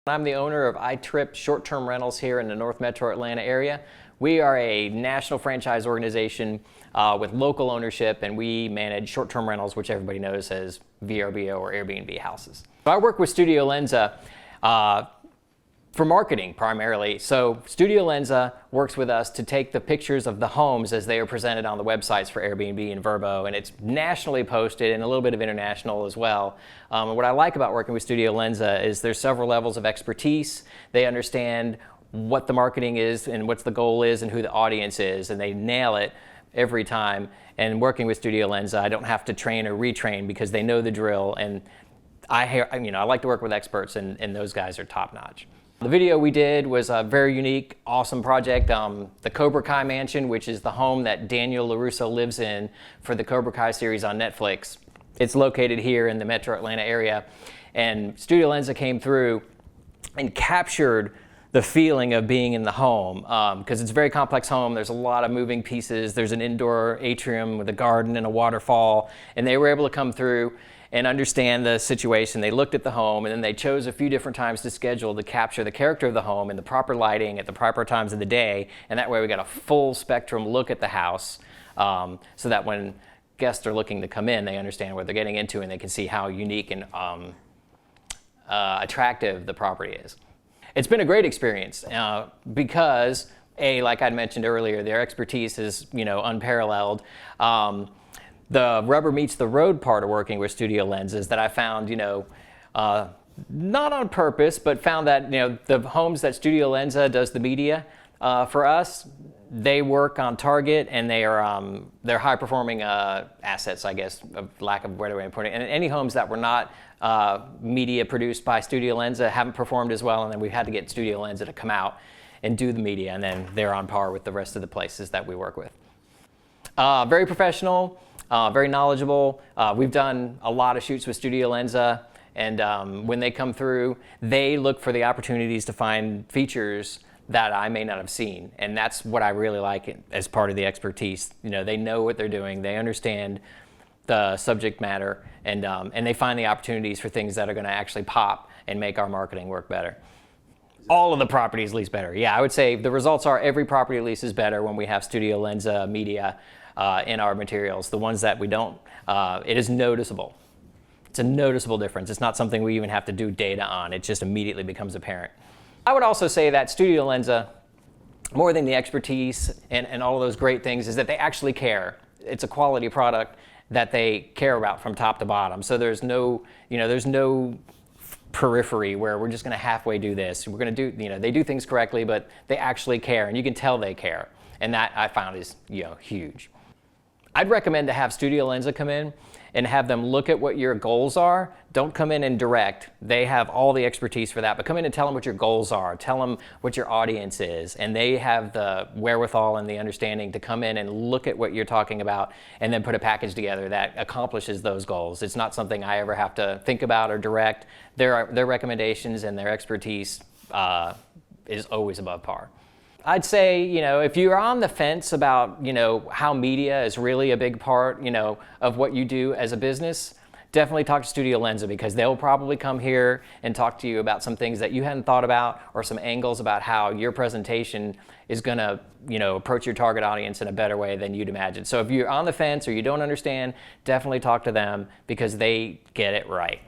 I'm the owner of iTrip Short-Term Rentals here in the North Metro Atlanta area. We are a national franchise organization with local ownership, and we manage short-term rentals, which everybody knows as VRBO or Airbnb houses. I work with Studio Lenza for marketing primarily. So Studio Lenza works with us to take the pictures of the homes as they are presented on the websites for Airbnb and Vrbo, and it's nationally posted and a little bit of international as well. And what I like about working with Studio Lenza is there's several levels of expertise. They understand what the marketing is and what the goal is and who the audience is, and they nail it every time. And working with Studio Lenza, I don't have to train or retrain because they know the drill, and I like to work with experts, and those guys are top notch. The video we did was a very unique, awesome project. The Cobra Kai Mansion, which is the home that Daniel LaRusso lives in for the Cobra Kai series on Netflix. It's located here in the Metro Atlanta area. And Studio Lenza came through and captured the feeling of being in the home, because it's a very complex home. There's a lot of moving pieces. There's an indoor atrium with a garden and a waterfall, and they were able to come through and understand the situation. They looked at the home, and then they chose a few different times to schedule to capture the character of the home and the proper lighting at the proper times of the day, and that way we got a full spectrum look at the house, so that when guests are looking to come in, they understand what they're getting into and they can see how unique and attractive the property is. It's been a great experience because, like I'd mentioned earlier, their expertise is unparalleled. The rubber meets the road part of working with Studio Lenza is that I found, not on purpose, but found that the homes that Studio Lenza does the media for us, they work on target, and they're high performing assets, I guess, of lack of better way of putting it. And any homes that were not media produced by Studio Lenza haven't performed as well, and then we've had to get Studio Lenza to come out and do the media, and then they're on par with the rest of the places that we work with. Very professional. Very knowledgeable. We've done a lot of shoots with Studio Lenza, and when they come through, they look for the opportunities to find features that I may not have seen, and that's what I really like as part of the expertise. They know what they're doing, they understand the subject matter, and they find the opportunities for things that are going to actually pop and make our marketing work better. All of the properties lease better. Yeah, I would say the results are every property leases better when we have Studio Lenza media in our materials. The ones that we don't, it is noticeable. It's a noticeable difference. It's not something we even have to do data on. It just immediately becomes apparent. I would also say that Studio Lenza, more than the expertise and all of those great things, is that they actually care. It's a quality product that they care about from top to bottom. So there's no, there's no periphery where we're just going to halfway do this. We're going to do, they do things correctly, but they actually care, and you can tell they care. And that I found is, huge. I'd recommend to have Studio Lenza come in and have them look at what your goals are. Don't come in and direct. They have all the expertise for that, but come in and tell them what your goals are. Tell them what your audience is, and they have the wherewithal and the understanding to come in and look at what you're talking about and then put a package together that accomplishes those goals. It's not something I ever have to think about or direct. Their recommendations and their expertise is always above par. I'd say, if you're on the fence about, how media is really a big part, of what you do as a business, definitely talk to Studio Lenza, because they'll probably come here and talk to you about some things that you hadn't thought about, or some angles about how your presentation is going to, approach your target audience in a better way than you'd imagine. So if you're on the fence or you don't understand, definitely talk to them, because they get it right.